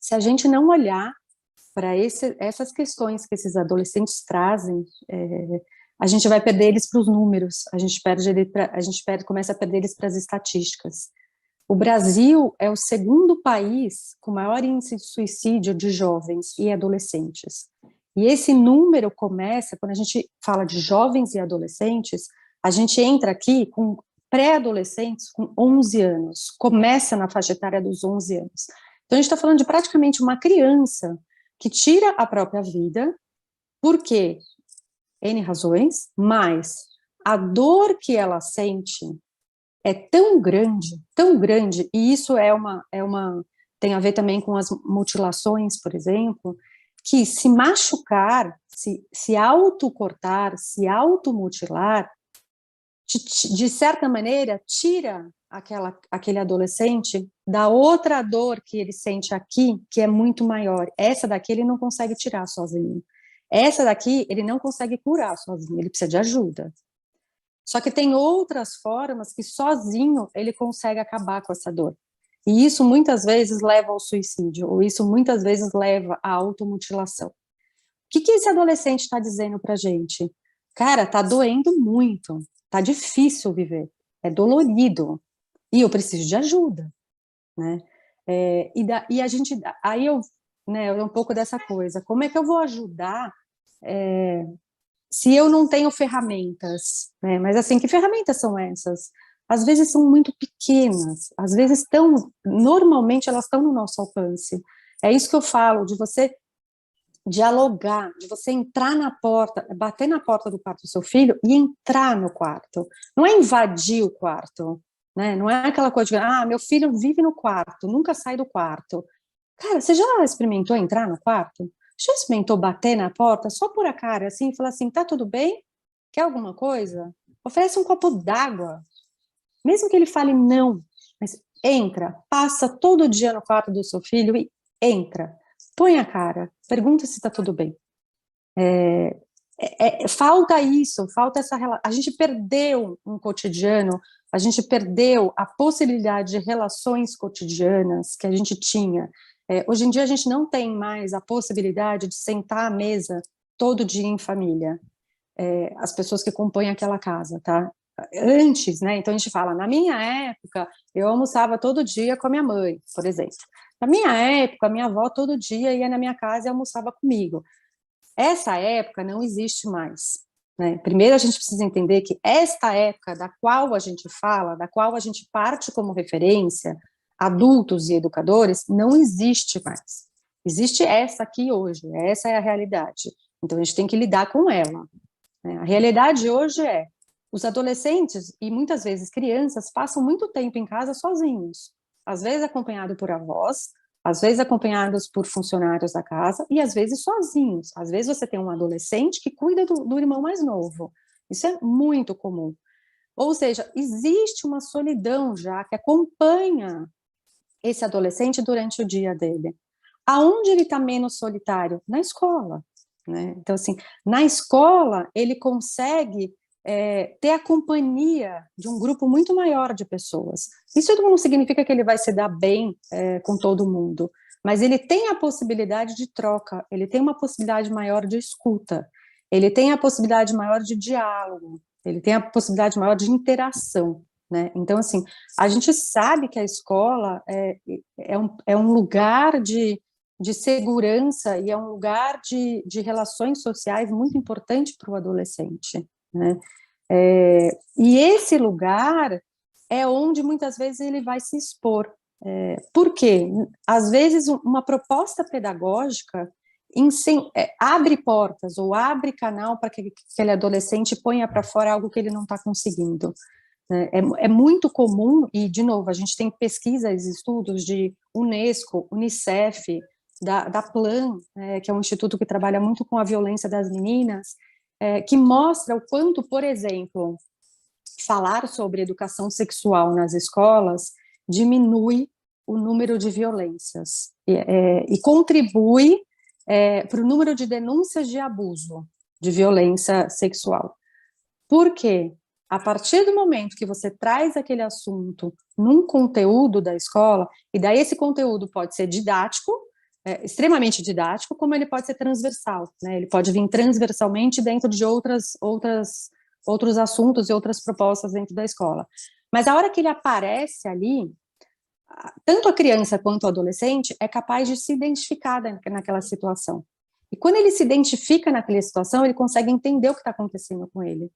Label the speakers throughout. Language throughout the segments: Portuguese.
Speaker 1: Se a gente não olhar para essas questões que esses adolescentes trazem, a gente vai perder eles para os números, começa a perder eles para as estatísticas. O Brasil é o segundo país com maior índice de suicídio de jovens e adolescentes. E esse número começa, quando a gente fala de jovens e adolescentes, a gente entra aqui com pré-adolescentes com 11 anos, começa na faixa etária dos 11 anos. Então, a gente está falando de praticamente uma criança que tira a própria vida, porque N razões, mas a dor que ela sente é tão grande, e isso tem a ver também com as mutilações, por exemplo, que se machucar, se autocortar, se automutilar, de certa maneira, tira aquele adolescente da outra dor que ele sente aqui, que é muito maior. Essa daqui ele não consegue tirar sozinho. Essa daqui ele não consegue curar sozinho, ele precisa de ajuda. Só que tem outras formas que sozinho ele consegue acabar com essa dor. E isso muitas vezes leva ao suicídio, ou isso muitas vezes leva à automutilação. O que esse adolescente está dizendo para a gente? Cara, tá doendo muito, tá difícil viver, é dolorido, e eu preciso de ajuda, né? E a gente, aí é um pouco dessa coisa, como é que eu vou ajudar se eu não tenho ferramentas, né? Mas assim, que ferramentas são essas? Às vezes são muito pequenas, às vezes normalmente elas estão no nosso alcance. É isso que eu falo, de você dialogar, de você entrar na porta, bater na porta do quarto do seu filho e entrar no quarto. Não é invadir o quarto, né? Não é aquela coisa de, meu filho vive no quarto, nunca sai do quarto. Cara, você já experimentou entrar no quarto? Já experimentou bater na porta, só por a cara, assim, e falar assim, tá tudo bem? Quer alguma coisa? Oferece um copo d'água. Mesmo que ele fale não, mas entra, passa todo dia no quarto do seu filho e entra. Põe a cara, pergunta se tá tudo bem. Falta isso, falta essa relação. A gente perdeu um cotidiano, a gente perdeu a possibilidade de relações cotidianas que a gente tinha. Hoje em dia a gente não tem mais a possibilidade de sentar à mesa todo dia em família, as pessoas que compõem aquela casa, tá? Antes, né? Então a gente fala, na minha época, eu almoçava todo dia com a minha mãe, por exemplo. Na minha época, a minha avó todo dia ia na minha casa e almoçava comigo. Essa época não existe mais, né? Primeiro a gente precisa entender que esta época da qual a gente fala, da qual a gente parte como referência, adultos e educadores, não existe mais. Existe essa aqui hoje, essa é a realidade. Então a gente tem que lidar com ela, né? A realidade hoje os adolescentes e muitas vezes crianças passam muito tempo em casa sozinhos, às vezes acompanhado por avós, às vezes acompanhados por funcionários da casa e às vezes sozinhos. Às vezes você tem um adolescente que cuida do irmão mais novo. Isso é muito comum. Ou seja, existe uma solidão já que acompanha esse adolescente durante o dia dele. Aonde ele está menos solitário? Na escola, né? Então, assim, na escola ele consegue ter a companhia de um grupo muito maior de pessoas. Isso não significa que ele vai se dar bem com todo mundo, mas ele tem a possibilidade de troca, ele tem uma possibilidade maior de escuta, ele tem a possibilidade maior de diálogo, ele tem a possibilidade maior de interação, né? Então, assim, a gente sabe que a escola é um lugar de segurança e é um lugar de relações sociais muito importante para o adolescente, né? E esse lugar é onde muitas vezes ele vai se expor. Por quê? Às vezes uma proposta pedagógica abre portas ou abre canal para que aquele adolescente ponha para fora algo que ele não está conseguindo. É muito comum, e de novo, a gente tem pesquisas e estudos de Unesco, Unicef, da Plan, que é um instituto que trabalha muito com a violência das meninas, que mostra o quanto, por exemplo, falar sobre educação sexual nas escolas diminui o número de violências e contribui para o número de denúncias de abuso, de violência sexual. Por quê? A partir do momento que você traz aquele assunto num conteúdo da escola, e daí esse conteúdo pode ser didático, extremamente didático, como ele pode ser transversal, né? Ele pode vir transversalmente dentro de outros assuntos e outras propostas dentro da escola. Mas a hora que ele aparece ali, tanto a criança quanto o adolescente é capaz de se identificar naquela situação. E quando ele se identifica naquela situação, ele consegue entender o que está acontecendo com ele.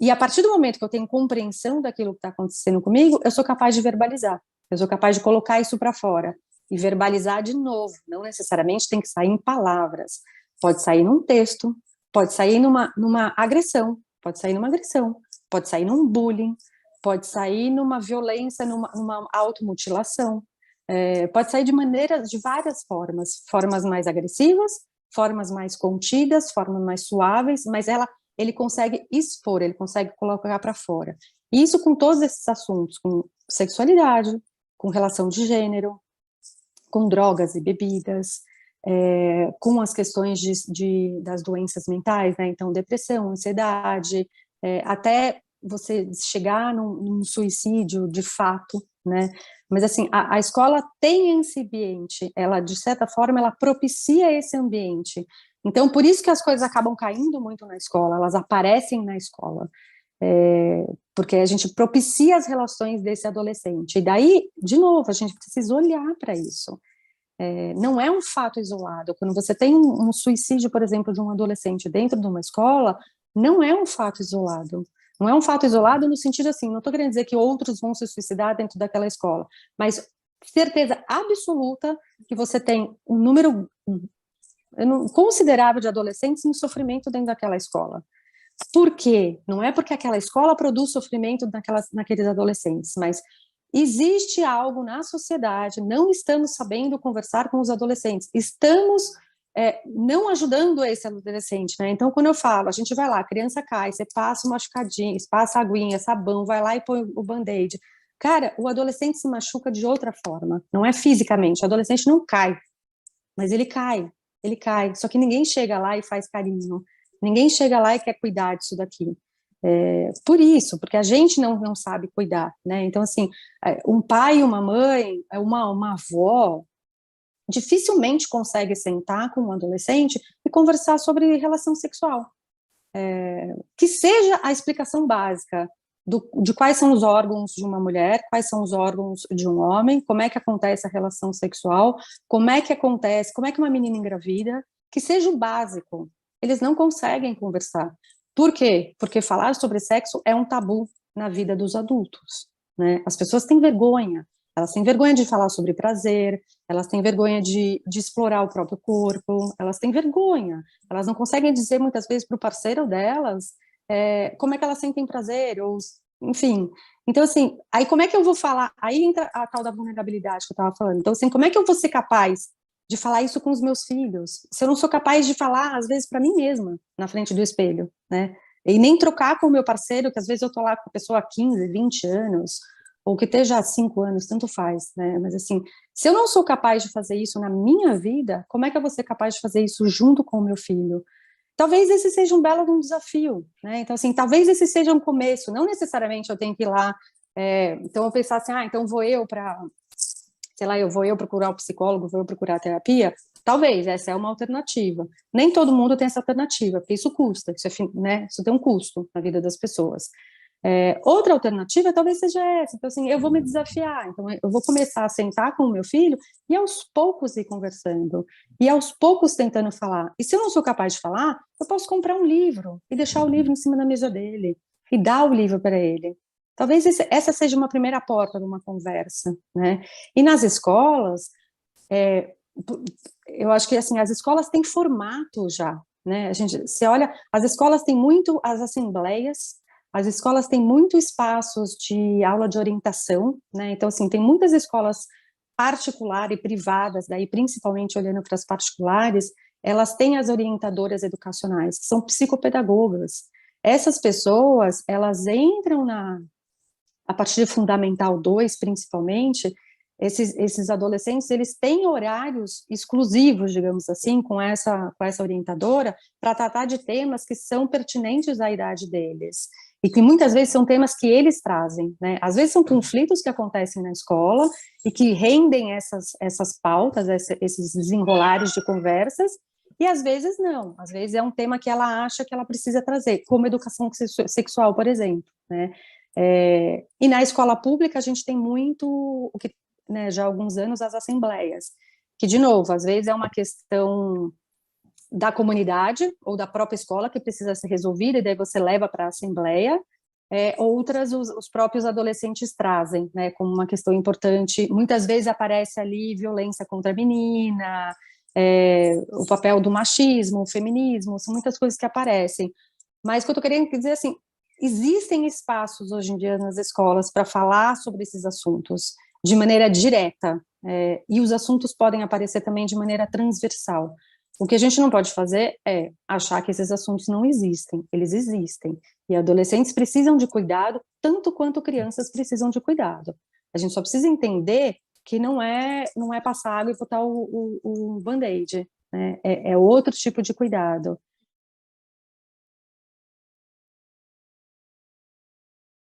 Speaker 1: E a partir do momento que eu tenho compreensão daquilo que está acontecendo comigo, eu sou capaz de verbalizar, eu sou capaz de colocar isso para fora e verbalizar de novo. Não necessariamente tem que sair em palavras, pode sair num texto, pode sair numa agressão, pode sair numa agressão, pode sair num bullying, pode sair numa violência, numa automutilação, pode sair de várias formas mais agressivas, formas mais contidas, formas mais suaves, mas ele consegue expor, ele consegue colocar para fora. E isso com todos esses assuntos, com sexualidade, com relação de gênero, com drogas e bebidas, com as questões das doenças mentais, né? Então, depressão, ansiedade, até você chegar num suicídio de fato, né? Mas assim, a escola tem esse ambiente, ela de certa forma ela propicia esse ambiente. Então, por isso que as coisas acabam caindo muito na escola, elas aparecem na escola, porque a gente propicia as relações desse adolescente. E daí, de novo, a gente precisa olhar para isso. Não é um fato isolado. Quando você tem um suicídio, por exemplo, de um adolescente dentro de uma escola, não é um fato isolado. Não é um fato isolado no sentido assim, não estou querendo dizer que outros vão se suicidar dentro daquela escola, mas certeza absoluta que você tem um número considerável de adolescentes em sofrimento dentro daquela escola. Por quê? Não é porque aquela escola produz sofrimento naqueles adolescentes, mas existe algo na sociedade, não estamos sabendo conversar com os adolescentes, estamos não ajudando esse adolescente, né? Então, quando eu falo, a gente vai lá, a criança cai, você passa um machucadinho, passa aguinha, sabão, vai lá e põe o band-aid. Cara, o adolescente se machuca de outra forma, não é fisicamente, o adolescente não cai, mas ele cai, só que ninguém chega lá e faz carinho, ninguém chega lá e quer cuidar disso daqui. Por isso, porque a gente não sabe cuidar, né? Então, assim, um pai, uma mãe, uma avó, dificilmente consegue sentar com um adolescente e conversar sobre relação sexual. Que seja a explicação básica de quais são os órgãos de uma mulher, quais são os órgãos de um homem, como é que acontece a relação sexual, como é que uma menina engravida, que seja o básico. Eles não conseguem conversar. Por quê? Porque falar sobre sexo é um tabu na vida dos adultos, né? As pessoas têm vergonha. Elas têm vergonha de falar sobre prazer, elas têm vergonha de explorar o próprio corpo, elas têm vergonha. Elas não conseguem dizer muitas vezes para o parceiro delas como é que elas sentem prazer, ou, enfim. Então, assim, aí como é que eu vou falar? Aí entra a tal da vulnerabilidade que eu estava falando. Então, assim, como é que eu vou ser capaz de falar isso com os meus filhos, se eu não sou capaz de falar, às vezes, para mim mesma, na frente do espelho, né? E nem trocar com o meu parceiro, que às vezes eu tô lá com a pessoa há 15, 20 anos, ou que esteja há 5 anos, tanto faz, né? Mas assim, se eu não sou capaz de fazer isso na minha vida, como é que eu vou ser capaz de fazer isso junto com o meu filho? Talvez esse seja um belo desafio, né? Então, assim, talvez esse seja um começo, não necessariamente eu tenho que ir lá, então eu pensar assim, então vou eu para, sei lá, vou eu procurar o psicólogo, vou eu procurar a terapia, talvez, essa é uma alternativa. Nem todo mundo tem essa alternativa, porque isso custa, né? Isso tem um custo na vida das pessoas. Outra alternativa talvez seja essa, então assim, eu vou me desafiar, então eu vou começar a sentar com o meu filho e aos poucos ir conversando, e aos poucos tentando falar, e se eu não sou capaz de falar, eu posso comprar um livro, e deixar o livro em cima da mesa dele, e dar o livro para ele. Talvez essa seja uma primeira porta de uma conversa, né? E nas escolas, eu acho que assim, as escolas têm formato já, né? Você olha, as escolas têm muito as assembleias, as escolas têm muito espaços de aula de orientação, né? Então, assim, tem muitas escolas particulares e privadas, daí principalmente olhando para as particulares, elas têm as orientadoras educacionais, que são psicopedagogas. Essas pessoas, elas entram a partir de Fundamental 2, principalmente, esses adolescentes, eles têm horários exclusivos, digamos assim, com essa orientadora, para tratar de temas que são pertinentes à idade deles. e que muitas vezes são temas que eles trazem, né? Às vezes são conflitos que acontecem na escola e que rendem essas pautas, esses desenrolares de conversas, e às vezes não, às vezes é um tema que ela acha que ela precisa trazer, como educação sexual, por exemplo, né? E na escola pública a gente tem muito, o que, né, já há alguns anos, as assembleias, que, de novo, às vezes é uma questão da comunidade ou da própria escola que precisa ser resolvida, e daí você leva para a assembleia. Outras os próprios adolescentes trazem, né, como uma questão importante. Muitas vezes aparece ali violência contra a menina, o papel do machismo, o feminismo, são muitas coisas que aparecem. Mas o que eu estou querendo dizer, assim, existem espaços hoje em dia nas escolas para falar sobre esses assuntos de maneira direta, e os assuntos podem aparecer também de maneira transversal. O que a gente não pode fazer é achar que esses assuntos não existem, eles existem. E adolescentes precisam de cuidado, tanto quanto crianças precisam de cuidado. A gente só precisa entender que não é passar água e botar o band-aid, né? É outro tipo de cuidado.